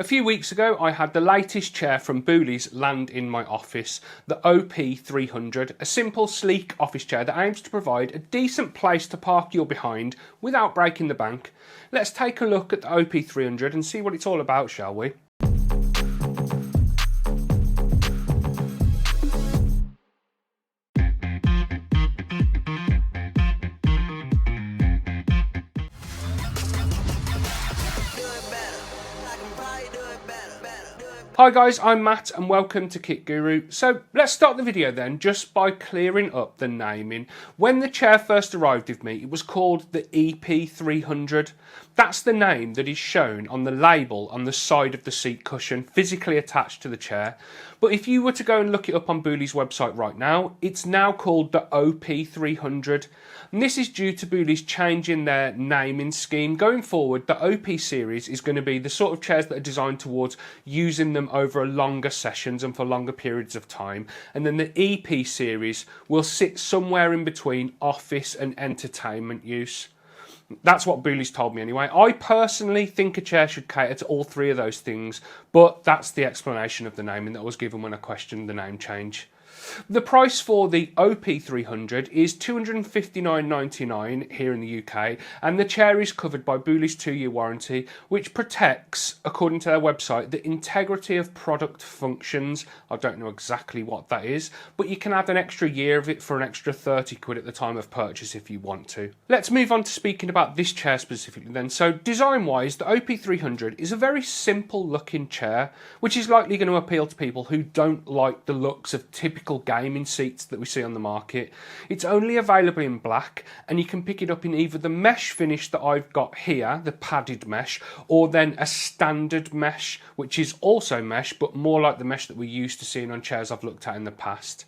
A few weeks ago, I had the latest chair from Boulies land in my office, the OP300, a simple, sleek office chair that aims to provide a decent place to park your behind without breaking the bank. Let's take a look at the OP300 and see what it's all about, shall we? Hi guys, I'm Matt and welcome to KitGuru. So let's start the video then just by clearing up the naming. When the chair first arrived with me, it was called the EP300. That's the name that is shown on the label on the side of the seat cushion, physically attached to the chair. But if you were to go and look it up on Boulies' website right now, it's now called the OP300. And this is due to Boulies changing their naming scheme. Going forward, the OP series is going to be the sort of chairs that are designed towards using them over longer sessions and for longer periods of time. And then the EP series will sit somewhere in between office and entertainment use. That's what Boulies told me anyway. I personally think a chair should cater to all three of those things, but that's the explanation of the naming that was given when I questioned the name change. The price for the OP300 is $259.99 here in the UK, and the chair is covered by Boulies' 2-year warranty, which protects, according to their website, the integrity of product functions. I don't know exactly what that is, but you can add an extra year of it for an extra 30 quid at the time of purchase if you want to. Let's move on to speaking about this chair specifically then. So design-wise, the OP300 is a very simple looking chair, which is likely going to appeal to people who don't like the looks of typical gaming seats that we see on the market. It's only available in black, and you can pick it up in either the mesh finish that I've got here, the padded mesh, or then a standard mesh, which is also mesh, but more like the mesh that we're used to seeing on chairs I've looked at in the past.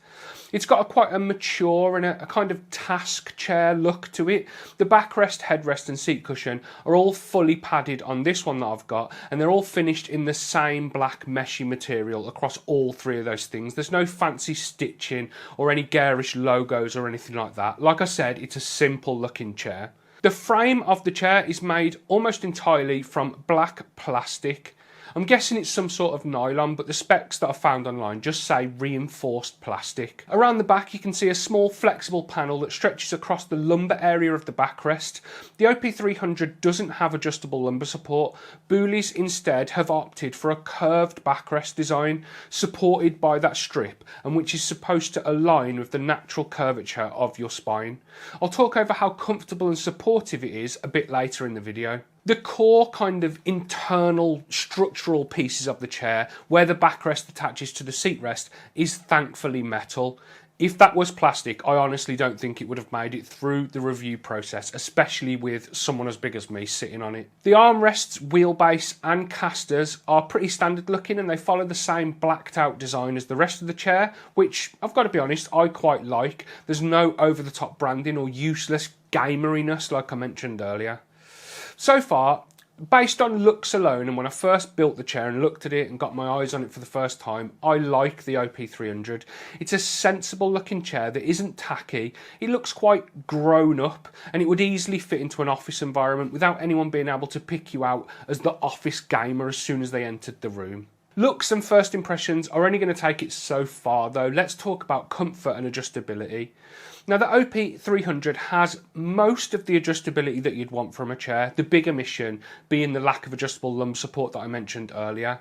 It's got quite a mature and a kind of task chair look to it. The backrest, headrest and seat cushion are all fully padded on this one that I've got, and they're all finished in the same black meshy material across all three of those things. There's no fancy stitching or any garish logos or anything like that. Like I said, it's a simple looking chair. The frame of the chair is made almost entirely from black plastic. I'm guessing it's some sort of nylon, but the specs that I found online just say reinforced plastic. Around the back you can see a small flexible panel that stretches across the lumbar area of the backrest. The OP300 doesn't have adjustable lumbar support. Boulies instead have opted for a curved backrest design supported by that strip, and which is supposed to align with the natural curvature of your spine. I'll talk over how comfortable and supportive it is a bit later in the video. The core kind of internal structural pieces of the chair, where the backrest attaches to the seat rest, is thankfully metal. If that was plastic, I honestly don't think it would have made it through the review process, especially with someone as big as me sitting on it. The armrests, wheelbase and casters are pretty standard looking, and they follow the same blacked out design as the rest of the chair, which I've got to be honest, I quite like. There's no over the top branding or useless gameriness like I mentioned earlier. So far, based on looks alone, and when I first built the chair and looked at it and got my eyes on it for the first time, I like the OP300. It's a sensible looking chair that isn't tacky. It looks quite grown up, and it would easily fit into an office environment without anyone being able to pick you out as the office gamer as soon as they entered the room. Looks and first impressions are only going to take it so far though. Let's talk about comfort and adjustability. Now the OP300 has most of the adjustability that you'd want from a chair, the big omission being the lack of adjustable lumbar support that I mentioned earlier.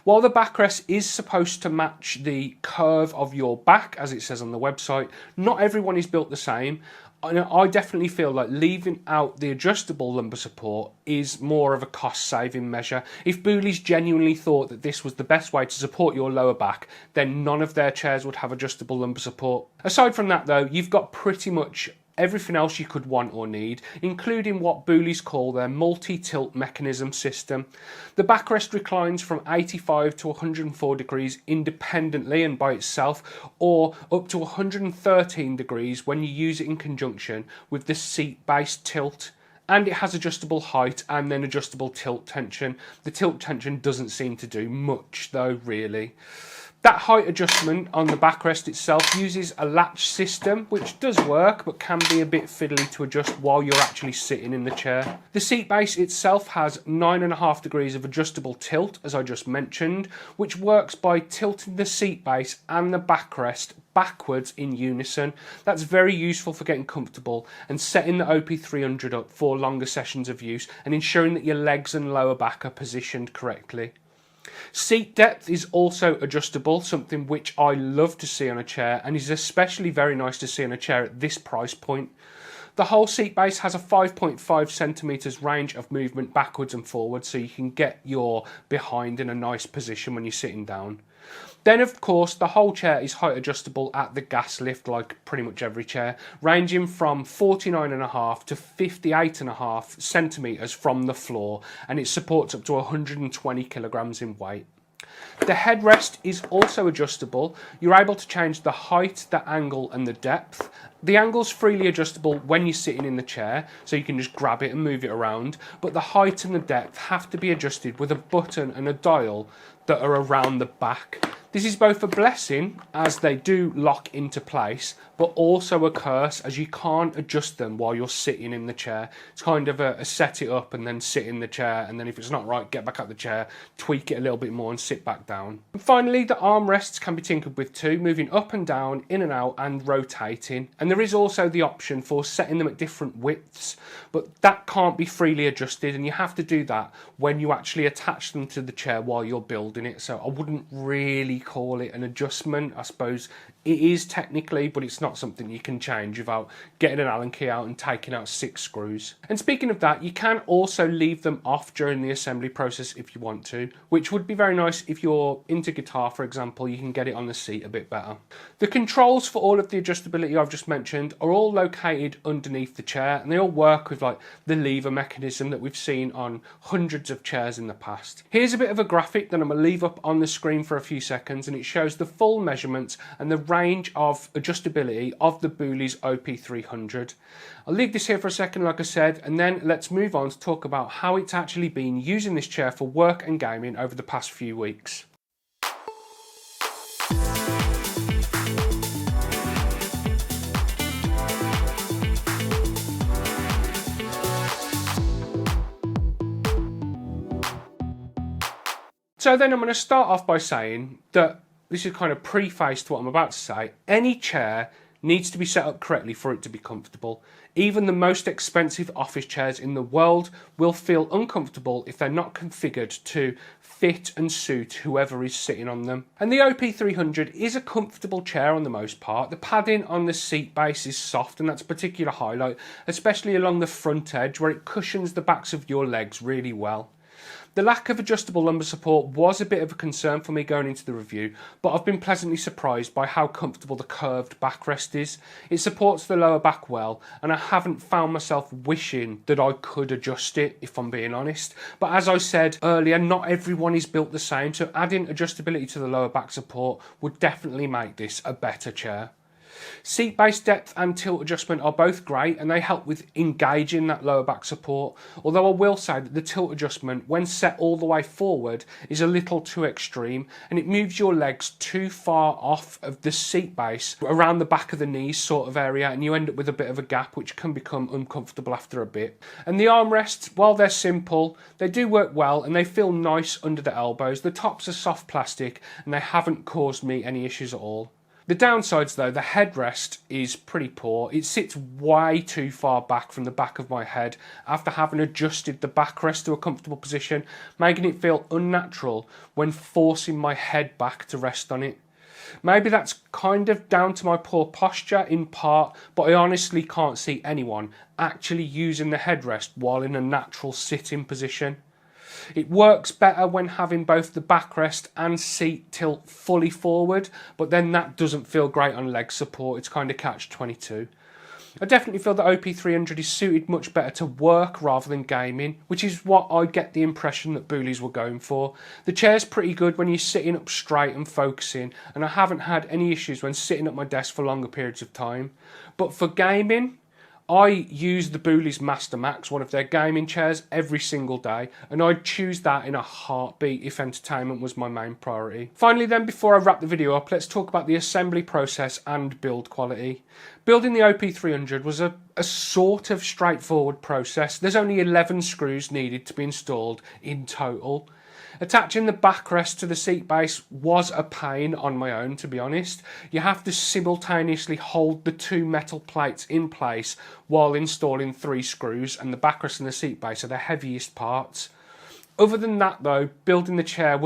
While the backrest is supposed to match the curve of your back, as it says on the website, not everyone is built the same. I definitely feel like leaving out the adjustable lumbar support is more of a cost-saving measure. If Boulies genuinely thought that this was the best way to support your lower back, then none of their chairs would have adjustable lumbar support. Aside from that though, you've got pretty much everything else you could want or need, including what Boulies call their multi-tilt mechanism system. The backrest reclines from 85 to 104 degrees independently and by itself, or up to 113 degrees when you use it in conjunction with the seat-based tilt. And it has adjustable height and then adjustable tilt tension. The tilt tension doesn't seem to do much though, really. That height adjustment on the backrest itself uses a latch system, which does work but can be a bit fiddly to adjust while you're actually sitting in the chair. The seat base itself has 9.5 degrees of adjustable tilt, as I just mentioned, which works by tilting the seat base and the backrest backwards in unison. That's very useful for getting comfortable and setting the OP300 up for longer sessions of use and ensuring that your legs and lower back are positioned correctly. Seat depth is also adjustable, something which I love to see on a chair and is especially very nice to see on a chair at this price point. The whole seat base has a 5.5 centimetres range of movement backwards and forwards, so you can get your behind in a nice position when you're sitting down. Then of course the whole chair is height adjustable at the gas lift, like pretty much every chair, ranging from 49.5 to 58.5 centimetres from the floor, and it supports up to 120 kilograms in weight. The headrest is also adjustable. You're able to change the height, the angle and the depth. The angle's freely adjustable when you're sitting in the chair, so you can just grab it and move it around, but the height and the depth have to be adjusted with a button and a dial that are around the back. This is both a blessing, as they do lock into place, but also a curse, as you can't adjust them while you're sitting in the chair. It's kind of a set it up and then sit in the chair, and then if it's not right, get back out the chair, tweak it a little bit more and sit back down. And finally, the armrests can be tinkered with too, moving up and down, in and out and rotating. And there is also the option for setting them at different widths, but that can't be freely adjusted, and you have to do that when you actually attach them to the chair while you're building it. So I wouldn't really call it an adjustment. I suppose it is technically, but it's not something you can change without getting an Allen key out and taking out 6 screws. And speaking of that, you can also leave them off during the assembly process if you want to, which would be very nice if you're into guitar, for example. You can get it on the seat a bit better. The controls for all of the adjustability I've just mentioned are all located underneath the chair, and they all work with like the lever mechanism that we've seen on hundreds of chairs in the past. Here's a bit of a graphic that I'm going to leave up on the screen for a few seconds, and it shows the full measurements and the range of adjustability of the Boulies OP300. I'll leave this here for a second, like I said, and then let's move on to talk about how it's actually been using this chair for work and gaming over the past few weeks. So then I'm going to start off by saying that this is kind of preface to what I'm about to say. Any chair needs to be set up correctly for it to be comfortable. Even the most expensive office chairs in the world will feel uncomfortable if they're not configured to fit and suit whoever is sitting on them. And the OP300 is a comfortable chair on the most part. The padding on the seat base is soft, and that's a particular highlight, especially along the front edge where it cushions the backs of your legs really well. The lack of adjustable lumbar support was a bit of a concern for me going into the review, but I've been pleasantly surprised by how comfortable the curved backrest is. It supports the lower back well, and I haven't found myself wishing that I could adjust it, if I'm being honest. But as I said earlier, not everyone is built the same, so adding adjustability to the lower back support would definitely make this a better chair. Seat base depth and tilt adjustment are both great, and they help with engaging that lower back support, although I will say that the tilt adjustment, when set all the way forward, is a little too extreme, and it moves your legs too far off of the seat base around the back of the knees sort of area, and you end up with a bit of a gap which can become uncomfortable after a bit. And the armrests, while they're simple, they do work well and they feel nice under the elbows. The tops are soft plastic and they haven't caused me any issues at all. The downsides though, the headrest is pretty poor. It sits way too far back from the back of my head after having adjusted the backrest to a comfortable position, making it feel unnatural when forcing my head back to rest on it. Maybe that's kind of down to my poor posture in part, but I honestly can't see anyone actually using the headrest while in a natural sitting position. It works better when having both the backrest and seat tilt fully forward, but then that doesn't feel great on leg support. It's kind of catch-22. I definitely feel that OP300 is suited much better to work rather than gaming, which is what I get the impression that Boulies were going for. The chair's pretty good when you're sitting up straight and focusing, and I haven't had any issues when sitting at my desk for longer periods of time. But for gaming, I use the Boulies Master Max, one of their gaming chairs, every single day, and I'd choose that in a heartbeat if entertainment was my main priority. Finally then, before I wrap the video up, let's talk about the assembly process and build quality. Building the OP300 was a sort of straightforward process. There's only 11 screws needed to be installed in total. Attaching the backrest to the seat base was a pain on my own, to be honest. You have to simultaneously hold the two metal plates in place while installing 3 screws, and the backrest and the seat base are the heaviest parts. Other than that though, building the chair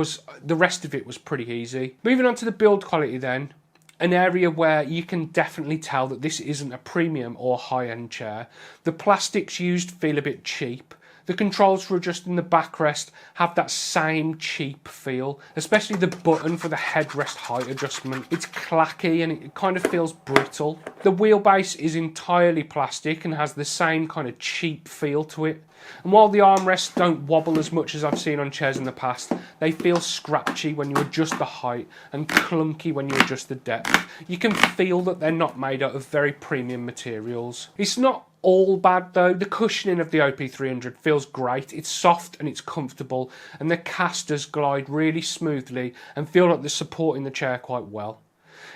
the rest of it was pretty easy. Moving on to the build quality then, an area where you can definitely tell that this isn't a premium or high-end chair. The plastics used feel a bit cheap. The controls for adjusting the backrest have that same cheap feel, especially the button for the headrest height adjustment. It's clacky and it kind of feels brittle. The wheelbase is entirely plastic and has the same kind of cheap feel to it. And while the armrests don't wobble as much as I've seen on chairs in the past, they feel scratchy when you adjust the height and clunky when you adjust the depth. You can feel that they're not made out of very premium materials. It's not all bad though. The cushioning of the OP300 feels great. It's soft and it's comfortable, and the casters glide really smoothly and feel like they're supporting the chair quite well.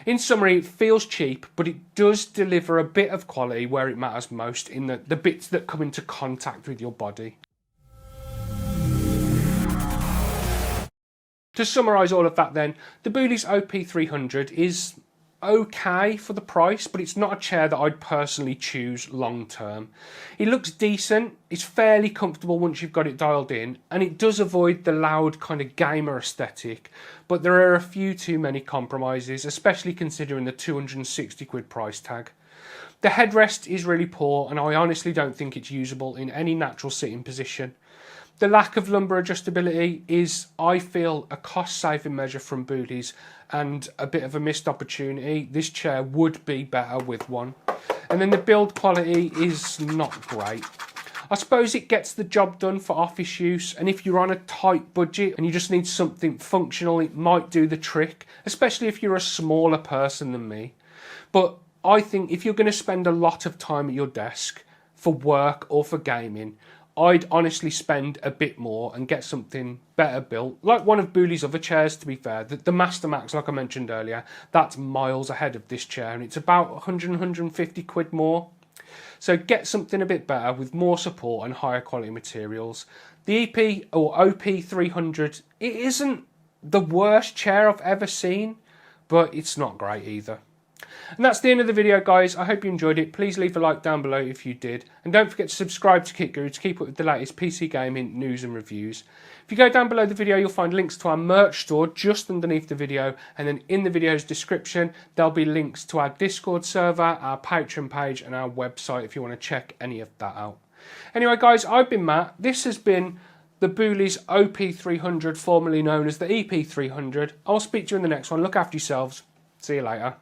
In summary, it feels cheap, but it does deliver a bit of quality where it matters most, in the bits that come into contact with your body. To summarise all of that then, the Boulies OP300 is okay for the price, but it's not a chair that I'd personally choose long term. It looks decent, it's fairly comfortable once you've got it dialed in, and it does avoid the loud kind of gamer aesthetic, but there are a few too many compromises, especially considering the 260 quid price tag. The headrest is really poor, and I honestly don't think it's usable in any natural sitting position. The lack of lumbar adjustability is, I feel, a cost-saving measure from Boulies and a bit of a missed opportunity. This chair would be better with one. And then the build quality is not great. I suppose it gets the job done for office use, and if you're on a tight budget and you just need something functional, it might do the trick, especially if you're a smaller person than me. But I think if you're going to spend a lot of time at your desk for work or for gaming, I'd honestly spend a bit more and get something better built, like one of Boulies' other chairs, to be fair. The Master Max, like I mentioned earlier, that's miles ahead of this chair, and it's about 100, 150 quid more. So get something a bit better with more support and higher quality materials. The EP or OP300, it isn't the worst chair I've ever seen, but it's not great either. And that's the end of the video, guys. I hope you enjoyed it. Please leave a like down below if you did, and don't forget to subscribe to KitGuru to keep up with the latest PC gaming news and reviews. If you go down below the video, you'll find links to our merch store just underneath the video, and then in the video's description there'll be links to our Discord server, our Patreon page, and our website if you want to check any of that out. Anyway, guys, I've been Matt. This has been the Boulies OP300, formerly known as the EP300. I'll speak to you in the next one. Look after yourselves. See you later.